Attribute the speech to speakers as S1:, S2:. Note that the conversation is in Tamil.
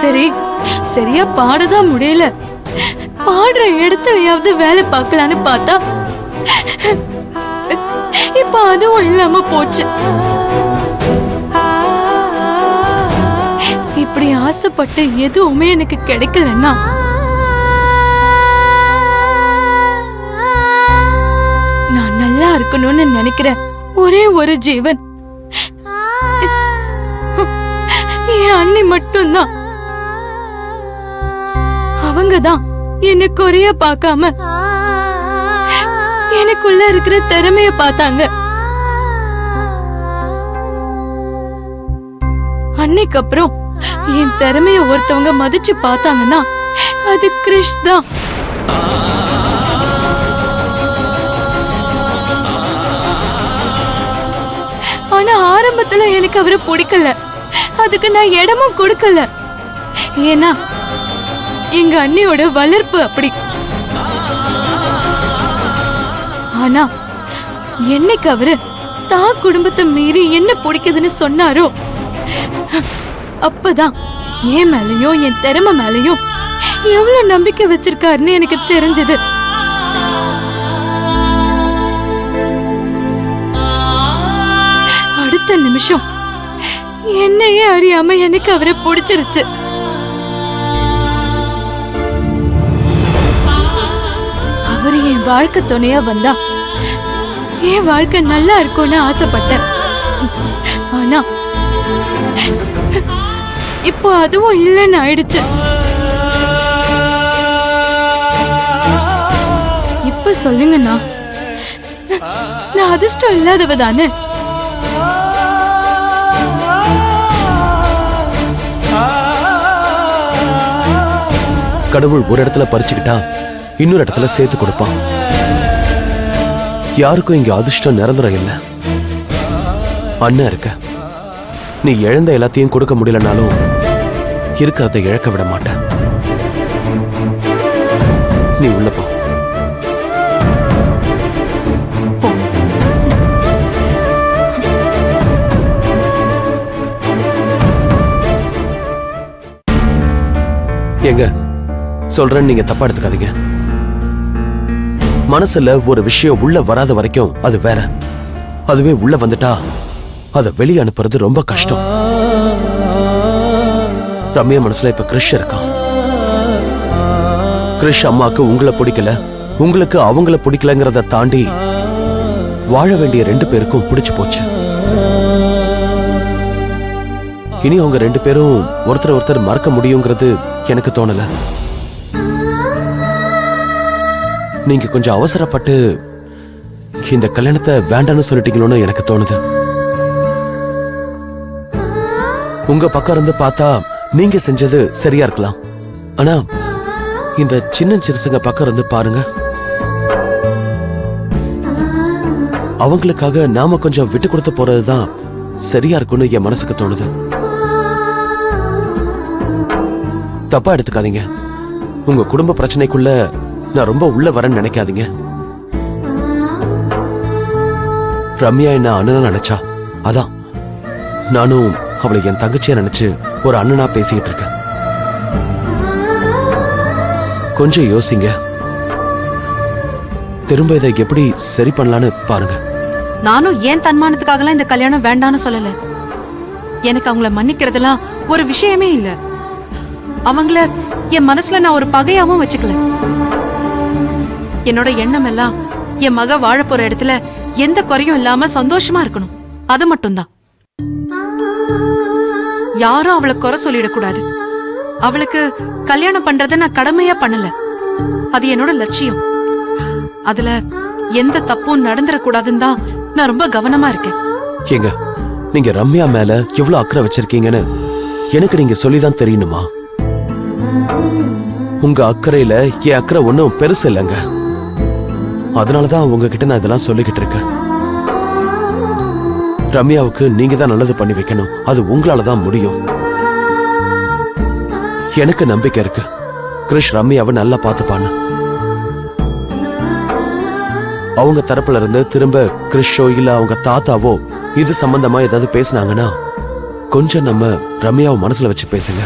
S1: சரி சரியா பாடதான் முடியல, பாடுற இடத்துலயாவது வேலை பார்க்கலான்னு பார்த்தா இப்ப அதுவும் இல்லாம போச்சு. இப்படி ஆசைப்பட்டு எதுவுமே எனக்கு கிடைக்கலன்னா நான் நல்லா இருக்கணும்னு நினைக்கிற ஒரே ஒரு ஜீவன் என் அண்ணி மட்டும்தான். அவங்கதான் என்ன குறைய பார்க்காம எனக்குள்ள இருக்கிற திறமைய பார்த்தாங்க. அன்னைக்கு அப்புறம் என் திறமைய ஒருத்தவங்க மதிச்சு பார்த்தாங்கன்னா அது கிருஷ் தான். ஆனா ஆரம்பத்துல எனக்கு அவரை பிடிக்கல, அதுக்கு நான் இடமும் கொடுக்கல. ஏன்னா எங்க அண்ணியோட வளர்ப்பு அப்படி. ஆனா என்னைக்கு அவரு தான் குடும்பத்தை மீறி என்ன பிடிக்குதுன்னு சொன்னாரோ அப்பதான் என் மேலயும் என் திறமை மேலயும் எவ்வளவு நம்பிக்கை வச்சிருக்காருன்னு எனக்கு தெரிஞ்சது. அடுத்த நிமிஷம் என்னையே அறியாம எனக்கு அவரை பிடிச்சிருச்சு. அவரு என் வாழ்க்கை துணையா வந்தா என் வாழ்க்கை நல்லா இருக்கும்னு ஆசைப்பட்டேன். ஆனா இப்போ அதுவும் இல்லைன்னு ஆயிடுச்சு. இப்ப சொல்லுங்கண்ணா, நான் அதிர்ஷ்டம் இல்லாதவ தானே?
S2: கடவுள் ஒரு இடத்துல பறிச்சுக்கிட்டா இன்னொரு இடத்துல சேர்த்து கொடுப்பான். யாருக்கும் இங்க அதிர்ஷ்டம் நிரந்தரம் இல்ல. அண்ணன் இருக்க, நீ இழந்த எல்லாத்தையும் கொடுக்க முடியலனாலும் இருக்கிறத இழக்க விட மாட்டேன். நீ உள்ள போ. எங்க சொல்றேன்னு நீங்க தப்பா எடுத்துக்காதீங்க. மனசுல ஒரு விஷயம் உள்ள வராத வரைக்கும் அது வேற, அதுவே உள்ள வந்துட்டா அதை வெளியே அனுப்புறது ரொம்ப கஷ்டம். ரம்யா மனசுல இப்ப கிருஷ் இருக்கான். கிருஷ் அம்மாக்கு உங்களை பிடிக்கல, உங்களுக்கு அவங்கள பிடிக்கலங்கிறத தாண்டி வாழ வேண்டிய 2 பேருக்கும் பிடிச்சு போச்சு. இனி அவங்க 2 பேரும் ஒருத்தர் ஒருத்தர் மறக்க முடியுங்கிறது எனக்கு தோணல. நீங்க கொஞ்சம் அவசரப்பட்டு இந்த கல்யாணத்தை வேண்டான்னு சொல்லிட்டீங்களோன்னு எனக்கு தோணுது. உங்க பக்கம் இருந்து பார்த்தா நீங்க செஞ்சது சரியா இருக்கலாம். ஆனா இந்த சின்ன சிறுசுங்க பக்கம் இருந்து பாருங்க, அவங்களுக்காக நாம கொஞ்சம் விட்டு கொடுத்து போறதுதான் சரியா இருக்கும்னு என் மனசுக்கு தோணுது. தப்பா எடுத்துக்காதீங்க. உங்க குடும்ப பிரச்சனைக்குள்ள நான் ரொம்ப உள்ள வரேன்னு நினைக்காதீங்க. ரம்யா என்ன அண்ணனா நினைச்சா, அதான் நானும் அவளை என் தங்கச்சியா நினைச்சு ஒரு அண்ணனா பேசிக்கிட்டு இருக்கேன். கொஞ்சம் யோசிங்க, திரும்ப இதை எப்படி சரி பண்ணலான்னு பாருங்க.
S3: நானும் ஏன் தன்மானத்துக்காகலாம் இந்த கல்யாணம் வேண்டான்னு சொல்லல. எனக்கு அவங்கள மன்னிக்கிறதுலாம் ஒரு விஷயமே இல்ல. அவங்கள என் மனசுல நான் ஒரு பகையாவும் வச்சுக்கல. என்னோட எண்ணம் எல்லாம் என் மக வாழ போற இடத்துல எந்த குறையும் இல்லாம சந்தோஷமா இருக்கணும், அது மட்டும்தான். யாரும் அவளை குறை சொல்லிடக்கூடாது. அவளுக்கு கல்யாணம் பண்றத நான் கடமையா பண்ணல, அது என்னோட லட்சியம். அதுல எந்த தப்பும் நடந்துடக்கூடாதுன்னு தான் நான் ரொம்ப கவனமா இருக்கேன்.
S2: ஏங்க, நீங்க ரம்யா மேல எவ்வளவு அக்கறை வச்சிருக்கீங்கன்னு எனக்கு நீங்க சொல்லிதான் தெரியணுமா? உங்க அக்கறையில என் அக்கறை ஒன்னும் பெருசு இல்லைங்க. அதனாலதான் உங்ககிட்ட நான் இதெல்லாம் சொல்லிக்கிட்டு இருக்கேன். ரம்யாவுக்கு நீங்க தான் நல்லது பண்ணி வைக்கணும், அது உங்களாலதான் முடியும். எனக்கு நம்பிக்கை இருக்கு, கிருஷ் ரம்யாவை நல்லா பார்த்துப்பான்னு. அவங்க தரப்புல இருந்து திரும்ப கிருஷோ இல்ல அவங்க தாத்தாவோ இது சம்பந்தமா ஏதாவது பேசினாங்கன்னா கொஞ்சம் நம்ம ரம்யாவை மனசுல வச்சு பேசுங்க.